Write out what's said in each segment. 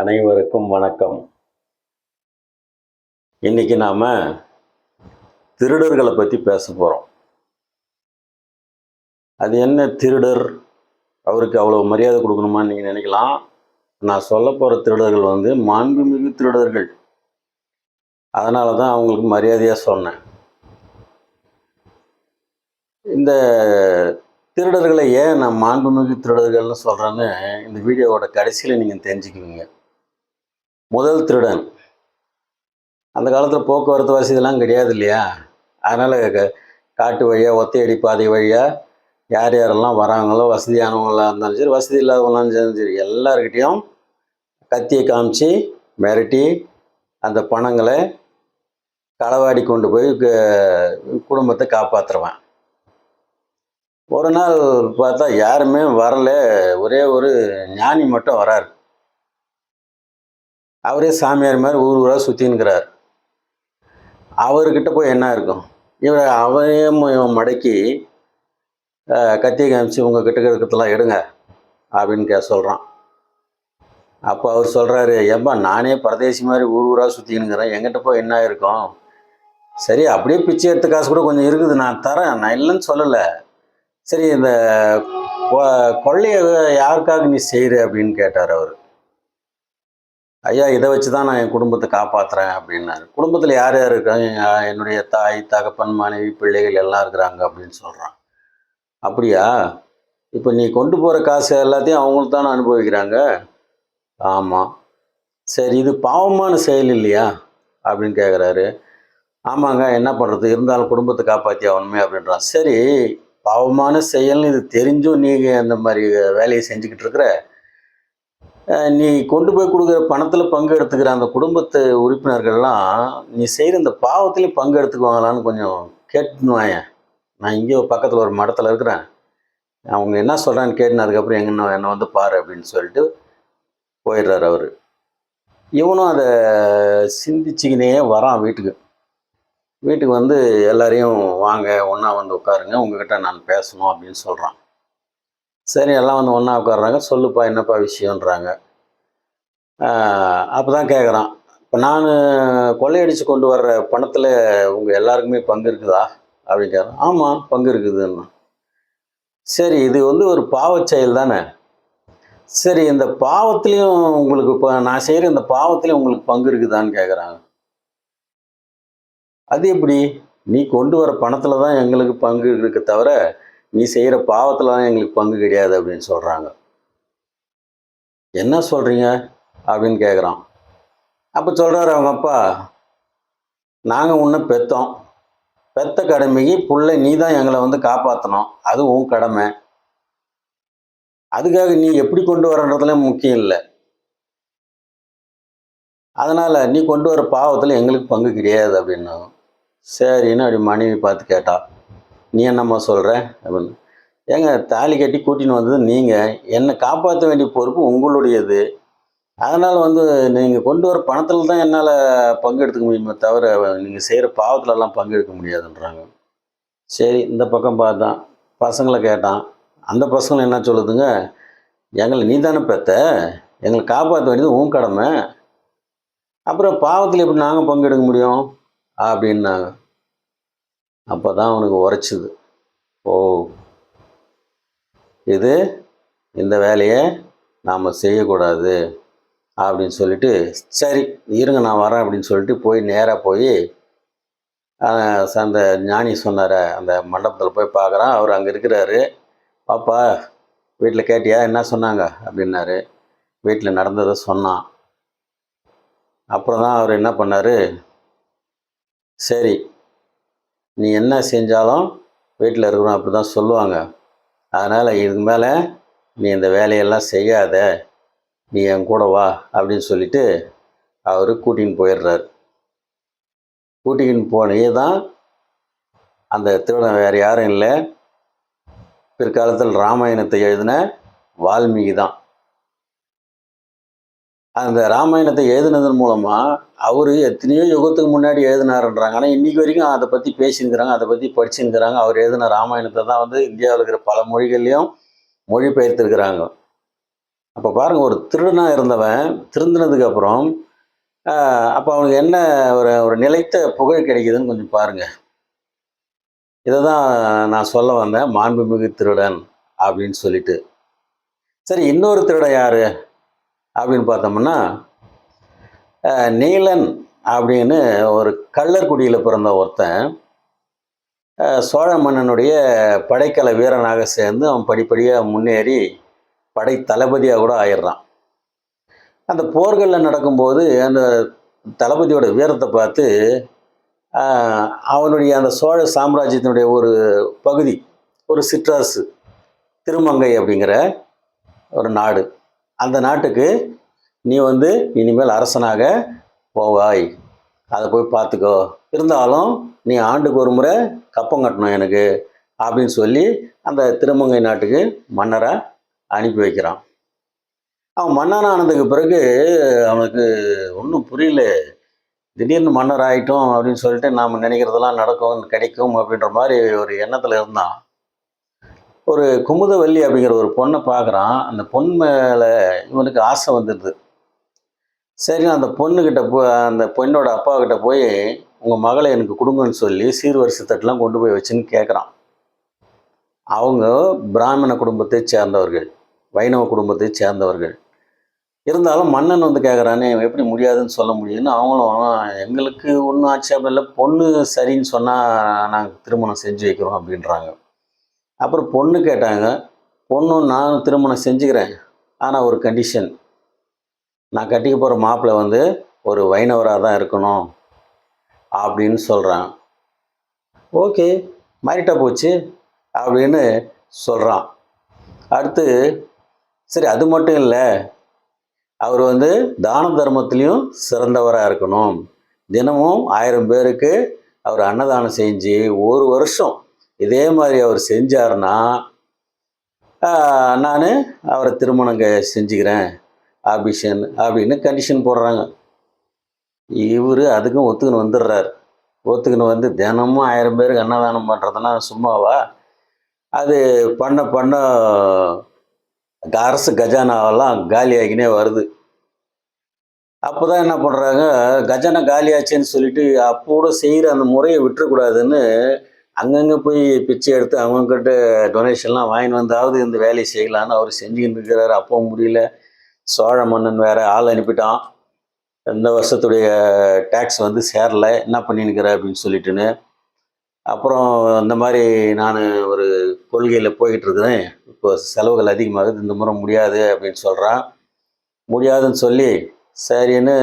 அனைவருக்கும் வணக்கம். இன்னைக்கு நாம திருடர்களை பத்தி பேச போறோம். அது என்ன திருடர்? அவருக்கு அவ்வளவு மரியாதை கொடுக்கணுமான்னு நீங்க நினைக்கலாம். நான் சொல்ல போற திருடர்கள் மாண்புமிகு திருடர்கள். அதனால தான் அவங்களுக்கு மரியாதையா சொன்னேன். இந்த திருடர்களை ஏன் நான் மாண்புமிகு திருடர்கள்னு சொல்றேன்னு இந்த வீடியோவோட கடைசியில் நீங்க தெரிஞ்சுக்குவீங்க. முதல் திருடன், அந்த காலத்தில் போக்குவரத்து வசதியெல்லாம் கிடையாது இல்லையா? அதனால் காட்டு வழியாக ஒத்தையடி பாதை வழியாக யார் யாரெல்லாம் வராங்களோ, வசதியானவங்களாக இருந்தாலும் சரி, வசதி இல்லாதவங்களாம் இருந்தாலும் சரி, எல்லாருக்கிட்டேயும் கத்தியை காமிச்சு மிரட்டி அந்த பணங்களை களவாடி கொண்டு போய் குடும்பத்தை காப்பாற்றுருவேன். ஒரு நாள் பார்த்தா யாருமே வரல, ஒரே ஒரு ஞானி மட்டும் வரார். அவரே சாமியார் மாதிரி ஊர் ஊராக சுற்றின்னுக்கிறார். அவர்கிட்ட போய் என்ன இருக்கும்? அவரையும் மடக்கி கத்தியை காமிச்சு உங்கள் கிட்ட இருக்கிறதெல்லாம் எடுங்க அப்படின்னு சொல்கிறான். அப்போ அவர் சொல்கிறாரு, ஏன்பா நானே பரதேசி மாதிரி ஊர் ஊராக சுற்றினுங்கிறேன், என்கிட்ட போய் என்ன இருக்கும்? சரி, அப்படியே பிச்சை எடுத்த காசு கூட கொஞ்சம் இருக்குது, நான் தரேன், நான் இல்லைன்னு சொல்லலை. சரி, இந்த கொள்ளையை யாருக்காக நீ செய்கிற அப்படின்னு கேட்டார் அவர். ஐயா, இதை வச்சு தான் நான் என் குடும்பத்தை காப்பாற்றுறேன் அப்படின்னாரு. குடும்பத்தில் யார் யார் இருக்காங்க? என்னுடைய தாய், தகப்பன், மனைவி, பிள்ளைகள் எல்லாம் இருக்கிறாங்க அப்படின்னு சொல்கிறான். அப்படியா? இப்போ நீ கொண்டு போகிற காசு எல்லாத்தையும் அவங்களுக்கு தானே அனுபவிக்கிறாங்க? ஆமாம். சரி, இது பாவமான செயல் இல்லையா அப்படின்னு கேட்குறாரு. ஆமாங்க, என்ன பண்ணுறது, இருந்தாலும் குடும்பத்தை காப்பாற்றி ஆகணுமே அப்படின்றான். சரி, பாவமான செயல்னு இது தெரிஞ்சும் நீங்கள் அந்த மாதிரி வேலையை செஞ்சுக்கிட்டு இருக்கிற, நீ கொண்டு போய் கொடுக்குற பணத்தில் பங்கு எடுத்துக்கிற அந்த குடும்பத்து உறுப்பினர்கள்லாம் நீ செய்கிற இந்த பாவத்துலேயும் பங்கு எடுத்துக்குவாங்களான்னு கொஞ்சம் கேட்டுன்னு வாயேன். நான் இங்கே பக்கத்தில் ஒரு மடத்தில் இருக்கிறேன், அவங்க என்ன சொல்கிறான்னு கேட்டுன்னு அதுக்கப்புறம் என்னை வந்து பாரு அப்படின்னு சொல்லிட்டு போயிடுறாரு அவர். இவனும் அதை சிந்திச்சுக்கினே வரான் வீட்டுக்கு. வீட்டுக்கு வந்து எல்லாரையும் வாங்க ஒன்றா வந்து உட்காருங்க, உங்ககிட்ட நான் பேசணும் அப்படின்னு சொல்கிறான். சரி, எல்லாம் வந்து ஒன்றா உட்காடுறாங்க. சொல்லுப்பா, என்னப்பா விஷயன்றாங்க. அப்போ தான் கேட்குறான், இப்போ நான் கொள்ளையடித்து கொண்டு வர்ற பணத்தில் உங்கள் எல்லாருக்குமே பங்கு இருக்குதா அப்படின்னு கேட்குறான். ஆமாம், பங்கு இருக்குதுன்னா. சரி, இது ஒரு பாவச் செயல் தானே. சரி, இந்த பாவத்துலேயும் உங்களுக்கு இப்போ நான் செய்கிற இந்த பாவத்துலேயும் உங்களுக்கு பங்கு இருக்குதான்னு கேட்குறாங்க. அது எப்படி? நீ கொண்டு வர பணத்தில் தான் எங்களுக்கு பங்கு இருக்கு தவிர நீ செய்கிற பாவத்தில் தான் எங்களுக்கு பங்கு கிடையாது அப்படின்னு சொல்கிறாங்க. என்ன சொல்கிறீங்க அப்படின்னு கேட்குறான். அப்போ சொல்கிறாரு அவங்க அப்பா, நாங்கள் உன்னை பெற்றோம், பெத்த கடமைக்கு புள்ளை நீ தான் எங்களை வந்து காப்பாற்றணும், அது உன் கடமை. அதுக்காக நீ எப்படி கொண்டு வரன்றதுல முக்கியம் இல்லை. அதனால் நீ கொண்டு வர பாவத்தில் எங்களுக்கு பங்கு கிடையாது அப்படின்னா. சரின்னு அப்படி மனைவி பார்த்து கேட்டா, நீ என்னம்மா சொல்கிற அப்படின்னு. ஏங்க, தாலி கட்டி கூட்டின்னு வந்தது நீங்கள், என்னை காப்பாற்ற வேண்டிய பொறுப்பு உங்களுடையது. அதனால் நீங்கள் கொண்டு வர பணத்தில் தான் என்னால் பங்கு எடுத்துக்க முடியுமே தவிர நீங்கள் செய்கிற பாவத்துலலாம் பங்கு எடுக்க முடியாதுன்றாங்க. சரி, இந்த பக்கம் பார்த்தான், பசங்களை கேட்டான். அந்த பசங்களை என்ன சொல்லுதுங்க, எங்களை நீ தானே பெற்ற, எங்களை காப்பாற்ற வேண்டியது உன் கடமை, அப்புறம் பாவத்தில் எப்படி நாங்கள் பங்கு எடுக்க முடியும் அப்படின்னாங்க. அப்போ தான் அவனுக்கு உரைச்சிது. ஓ, இந்த வேலையை நாம் செய்யக்கூடாது அப்படின்னு சொல்லிட்டு, சரி இருங்க நான் வரேன் அப்படின்னு சொல்லிட்டு நேராக போய் அந்த ஞானி சொன்னார் அந்த மண்டபத்தில் போய் பார்க்குறான். அவர் அங்கே இருக்கிறாரு. பாப்பா, வீட்டில் கேட்டியா என்ன சொன்னாங்க அப்படின்னாரு. வீட்டில் நடந்ததை சொன்னான். அப்புறம் தான் அவர் என்ன பண்ணார், சரி நீ என்ன செஞ்சாலும் வீட்டில் இருக்கிறோம் அப்படி தான் சொல்லுவாங்க, அதனால் இதுக்கு மேலே நீ இந்த வேலையெல்லாம் செய்யாத, நீ என் கூட வா அப்படின்னு சொல்லிட்டு அவர் கூட்டின்னு போயிடுறார். கூட்டின்னு போனே தான் அந்த திருடன் வேறு யாரும் இல்லை, பிற்காலத்தில் ராமாயணத்தை எழுதின வால்மீகி தான். அந்த ராமாயணத்தை எழுதினதன் மூலமாக அவர் எத்தனையோ யுகத்துக்கு முன்னாடி எழுதினாருன்றாங்க. ஆனால் இன்றைக்கி வரைக்கும் அதை பற்றி பேசினுக்கிறாங்க, அதை பற்றி படிச்சுருக்கிறாங்க. அவர் எழுதின ராமாயணத்தை தான் இந்தியாவில் இருக்கிற பல மொழிகள்லையும் மொழிபெயர்த்திருக்கிறாங்க. அப்போ பாருங்க, ஒரு திருடனா இருந்தவன் திருந்தினதுக்கு அப்புறம் அப்போ அவனுக்கு என்ன ஒரு ஒரு நிலைத்த புகழ் கிடைக்குதுன்னு கொஞ்சம் பாருங்க. இத தான் நான் சொல்ல வந்தேன். மாண்புமிகு திருடன் அப்படின்னு சொல்லிட்டு. சரி, இன்னொரு திருடன் யாரு அப்படின்னு பார்த்தோம்னா, நீலன் அப்படின்னு ஒரு கள்ளர் குடியில பிறந்த ஒருத்தன், சோழ மன்னனுடைய படைக்கல வீரனாக சேர்ந்து அவன் படிப்படியா முன்னேறி படை தளபதியா கூட ஆயிடுறான். அந்த போர்கள்ல நடக்கும்போது அந்த தளபதியோட வீரத்த பார்த்து, அ அவனுடைய அந்த சோழ சாம்ராஜ்யத்தினுடைய ஒரு பகுதி, ஒரு சிற்றரசு, திருமங்கை அப்படிங்கிற ஒரு நாடு. அந்த நாட்டுக்கு நீ வந்து இனிமேல் அரசனாக போவாய். அத போய் பார்த்துக்கோ. இருந்தாலும் நீ ஆண்டுக்கு ஒரு முறை கப்பம் கட்டணும் எனக்கு அப்படின்னு சொல்லி அந்த திருமங்கை நாட்டுக்கு மன்னரா அனுப்பி வைக்கிறான். அவன் மன்னன் ஆனதுக்கு பிறகு அவனுக்கு ஒன்றும் புரியல. திடீர்னு மன்னர் ஆயிட்டோம் அப்படின்னு சொல்லிட்டு நாம நினைக்கிறதெல்லாம் நடக்கும், கிடைக்கும் அப்படின்ற மாதிரி ஒரு எண்ணத்துல இருந்தான். ஒரு குமுதவல்லி அப்படிங்கிற ஒரு பொண்ணை பார்க்குறான். அந்த பொண் மேல இவனுக்கு ஆசை வந்துடுது. சரி, அந்த பொண்ணுகிட்ட அந்த பொண்ணோட அப்பா கிட்ட போய் உங்க மகளை எனக்கு கொடுங்கன்னு சொல்லி சீர்வரிசை தட்டுலாம் கொண்டு போய் வச்சுன்னு கேட்குறான். அவங்க பிராமண குடும்பத்தை சேர்ந்தவர்கள், வைணவ குடும்பத்தை சேர்ந்தவர்கள். இருந்தாலும் மன்னன் வந்து கேட்குறானே, எப்படி முடியாதுன்னு சொல்ல முடியுதுன்னு அவங்களும், எங்களுக்கு ஒன்றும் ஆட்சேபம் இல்லை, பொண்ணு சரின்னு சொன்னால் நாங்கள் திருமணம் செஞ்சு வைக்கிறோம் அப்படின்றாங்க. அப்புறம் பொண்ணு கேட்டாங்க. பொண்ணும் நானும் திருமணம் செஞ்சுக்கிறேன், ஆனால் ஒரு கண்டிஷன், நான் கட்டிக்க போகிற மாப்பிள்ளை வந்து ஒரு வைணவராக தான் இருக்கணும் அப்படின்னு சொல்கிறான். ஓகே, மாறிட்டா போச்சு அப்படின்னு சொல்கிறான். அடுத்து, சரி அது மட்டும் இல்லை, அவர் வந்து தான தர்மத்திலையும் சிறந்தவராக இருக்கணும், தினமும் 1000 பேருக்கு அவர் அன்னதானம் செஞ்சு ஒரு வருஷம் இதே மாதிரி அவர் செஞ்சாருன்னா நான் அவரை திருமணம் செஞ்சுக்கிறேன் அப்படின்னு கண்டிஷன் போடுறாங்க. இவர் அதுக்கும் ஒத்துக்கின்னு வந்துடுறாரு. ஒத்துக்கின்னு வந்து தினமும் 1000 பேருக்கு அன்னதானம் பண்ணுறதுனா சும்மாவா? அது பண்ண பண்ண அரசு கஜானாவெல்லாம் காலியாகினே வருது. அப்போ தான் என்ன பண்ணுறாங்க, கஜானா காலியாச்சுன்னு சொல்லிட்டு அப்போட செய்கிற அந்த முறையை விட்டுறக்கூடாதுன்னு அங்கங்கே போய் பிச்சை எடுத்து அவங்கக்கிட்ட டொனேஷன்லாம் வாங்கின்னு வந்தாவது இந்த வேலையை செய்யலான்னு அவர் செஞ்சுக்கிட்டு இருக்கிறாரு. அப்போ முடியல. சோழ மன்னன் வேற ஆள் அனுப்பிட்டான். இந்த வருஷத்துடைய டேக்ஸ் வந்து சேரல, என்ன பண்ணினுக்கிற அப்படின்னு சொல்லிட்டுன்னு. அப்புறம் இந்த மாதிரி நான் ஒரு கொள்கையில் போய்கிட்டு இருக்கிறேன், இப்போ செலவுகள் அதிகமாகுது, இந்த முறை முடியாது அப்படின்னு சொல்கிறான். முடியாதுன்னு சொல்லி சரின்னு,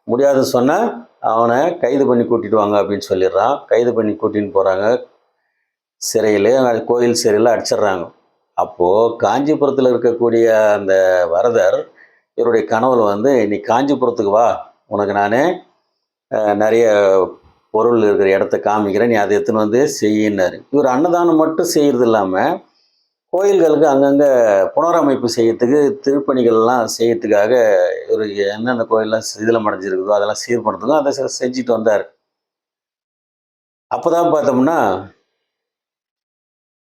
முடியாதுன்னு சொன்னால் அவனை கைது பண்ணி கூட்டிட்டு வாங்க அப்படின்னு சொல்லிடுறான். கைது பண்ணி கூட்டின்னு போகிறாங்க சிறையில். கோயில் சிறையில் அடிச்சிடுறாங்க. அப்போது காஞ்சிபுரத்தில் இருக்கக்கூடிய அந்த வரதர் இவருடைய கனவுல வந்து, நீ காஞ்சிபுரத்துக்கு வா, உனக்கு நான் நிறைய பொருள் இருக்கிற இடத்த காமிக்கிறேன், நீ அதை எடுத்துன்னு வந்து செய்யினாரு. இவர் அன்னதானம் மட்டும் செய்கிறது இல்லாமல் கோயில்களுக்கு அங்கங்கே புனரமைப்பு செய்யறதுக்கு, திருப்பணிகள்லாம் செய்யறதுக்காக இவர் என்னென்ன கோயிலெலாம் சிதிலம் அடைஞ்சிருக்குதோ அதெல்லாம் சீர் பண்ணுறதுக்கும் அதை செஞ்சுட்டு வந்தார். அப்போ தான் பார்த்தோம்னா,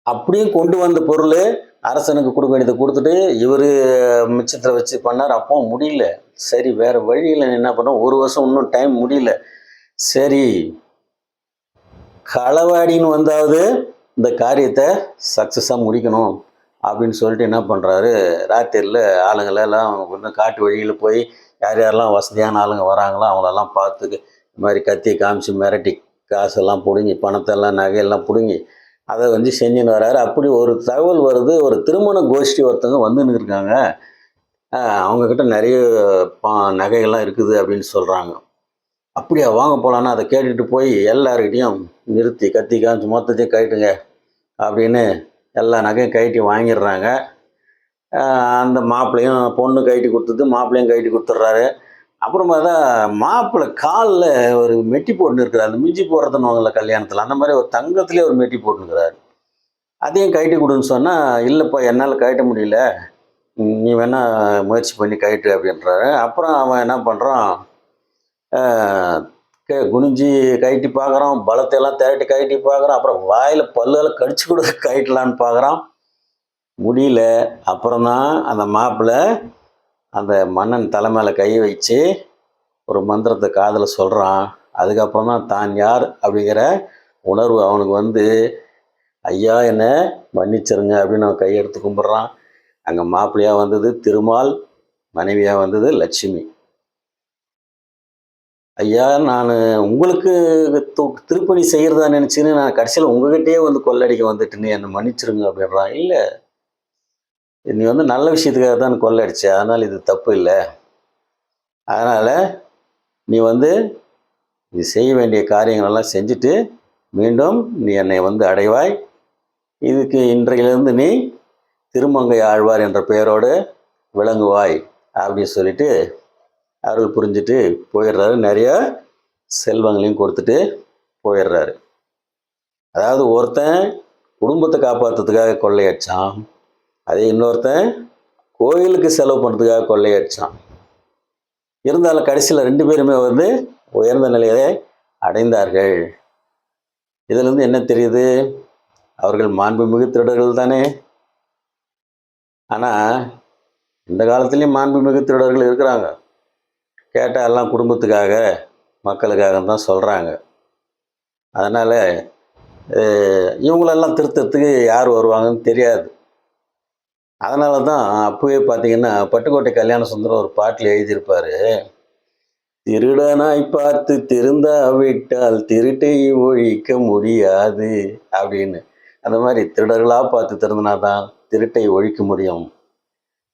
அப்படியும் கொண்டு வந்த பொருள் அரசனுக்கு கொடுக்க வேண்டியதை கொடுத்துட்டு இவர் மிச்சத்தில் வச்சு பண்ணார். அப்பவும் முடியல. சரி, வேறு வழியில் என்ன பண்ணோம், ஒரு வருஷம் இன்னும் டைம் முடியல. சரி, களவாடின்னு வந்தாவது இந்த காரியத்தை சக்ஸஸாக முடிக்கணும் அப்படின்னு சொல்லிட்டு என்ன பண்ணுறாரு, ராத்திரியில் ஆளுங்களெல்லாம் கொஞ்சம் காட்டு வழியில் போய் யார் யாரெல்லாம் வசதியான ஆளுங்க வராங்களோ அவங்களெல்லாம் பார்த்து இந்த மாதிரி கத்தியை காமிச்சு மிரட்டி காசெல்லாம் பிடுங்கி, பணத்தெல்லாம் நகையெல்லாம் பிடுங்கி அதை வந்து செஞ்சுன்னு வர்றாரு. அப்படி ஒரு தகவல் வருது, ஒரு திருமண கோஷ்டி ஒருத்தவங்க வந்துன்னு இருக்காங்க, அவங்கக்கிட்ட நிறைய நகைகள்லாம் இருக்குது அப்படின்னு சொல்கிறாங்க. அப்படியா, வாங்க போகலான்னா அதை கேட்டுட்டு போய் எல்லாருக்கிட்டையும் நிறுத்தி கத்தி காமிச்சு மொத்தத்தையும் கழட்டுங்க அப்படின்னு எல்லா நகையும் கழட்டி வாங்கிடுறாங்க. அந்த மாப்பிள்ளையும் பொண்ணு கழட்டி கொடுத்தது, மாப்பிள்ளையும் கழட்டி கொடுத்துட்றாரு. அப்புறமா தான் மாப்பிள்ளை காலில் ஒரு மெட்டி போட்டுன்னு இருக்கிறார். அந்த மிஞ்சி போடுறதுன்னு கல்யாணத்தில் அந்த மாதிரி ஒரு தங்கத்துலேயே ஒரு மெட்டி போட்டுனுக்கிறாரு. அதையும் கழட்டி கொடுன்னு சொன்னால், இல்லைப்பா என்னால் கழட்ட முடியல, நீ வேணால் முயற்சி பண்ணி கழட்டு அப்படின்றாரு. அப்புறம் அவன் என்ன பண்ணுறான், குனிஞ்சி கழட்டி பார்க்குறான், பலத்தையெல்லாம் திரட்டி கழட்டி பார்க்குறான், அப்புறம் வாயில் பல்லெல்லாம் கடிச்சு கூட கழட்டலான்னு பார்க்குறான். முடியல. அப்புறம்தான் அந்த மாப்பிள்ளை அந்த மன்னன் தலை மேலே கை வச்சு ஒரு மந்திரத்தை காதில் சொல்கிறான். அதுக்கப்புறம் தான் தான் யார் அப்படிங்கிற உணர்வு அவனுக்கு வந்து, ஐயா என்னை மன்னிச்சிருங்க அப்படின்னு அவன் கையெடுத்து கும்பிட்றான். அங்கே மாப்பிள்ளையாக வந்தது திருமால், மனைவியாக வந்தது லட்சுமி. ஐயா நான் உங்களுக்கு திருப்பணி செய்கிறதா நினச்சின்னு நான் கடைசியில் உங்ககிட்டயே வந்து கொள்ளடிக்க வந்துட்டேன்னு என்னை மன்னிச்சிருங்க அப்படின்றான். இல்லை, நீ வந்து நல்ல விஷயத்துக்காக தான் கொள்ளடிச்ச, அதனால் இது தப்பு இல்லை. அதனால் நீ வந்து நீ செய்ய வேண்டிய காரியங்களெல்லாம் செஞ்சுட்டு மீண்டும் நீ என்னை வந்து அடைவாய். இதுக்கு இன்றையிலிருந்து நீ திருமங்கை ஆழ்வார் என்ற பெயரோடு விளங்குவாய் அப்படின்னு சொல்லிட்டு அருள் புரிஞ்சுட்டு போயிடுறாரு. நிறைய செல்வங்களையும் கொடுத்துட்டு போயிடுறாரு. அதாவது ஒருத்தன் குடும்பத்தை காப்பாற்றுறதுக்காக கொள்ளையடிச்சான், அதே இன்னொருத்தன் கோயிலுக்கு செலவு பண்ணுறதுக்காக கொள்ளையடிச்சான். இருந்தாலும் கடைசியில் 2 பேருமே வந்து உயர்ந்த நிலையை அடைந்தார்கள். இதிலிருந்து என்ன தெரியுது? அவர்கள் மாண்புமிகு திருடர்கள் தானே. ஆனால் இந்த காலத்துலேயும் மாண்புமிகு திருடர்கள் இருக்கிறாங்க. கேட்டால் எல்லாம் குடும்பத்துக்காக மக்களுக்காக தான் சொல்கிறாங்க. அதனால் இவங்களெல்லாம் திருத்தத்துக்கு யார் வருவாங்கன்னு தெரியாது. அதனால தான் அப்போவே பார்த்தீங்கன்னா பட்டுக்கோட்டை கல்யாண சுந்தரம் ஒரு பாட்டில் எழுதியிருப்பார், திருடனாய் பார்த்து திருந்தாவிட்டால் திருட்டை ஒழிக்க முடியாது அப்படின்னு. அந்த மாதிரி திருடர்களாக பார்த்து திருந்தினா தான் திருட்டை ஒழிக்க முடியும்.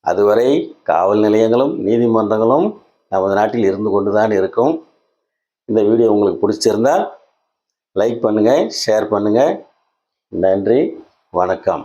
அதுவரை காவல் நிலையங்களும் நீதிமன்றங்களும் நமது நாட்டில் இருந்து கொண்டு தான் இருக்கும். இந்த வீடியோ உங்களுக்கு பிடிச்சிருந்தா லைக் பண்ணுங்கள், ஷேர் பண்ணுங்கள். நன்றி, வணக்கம்.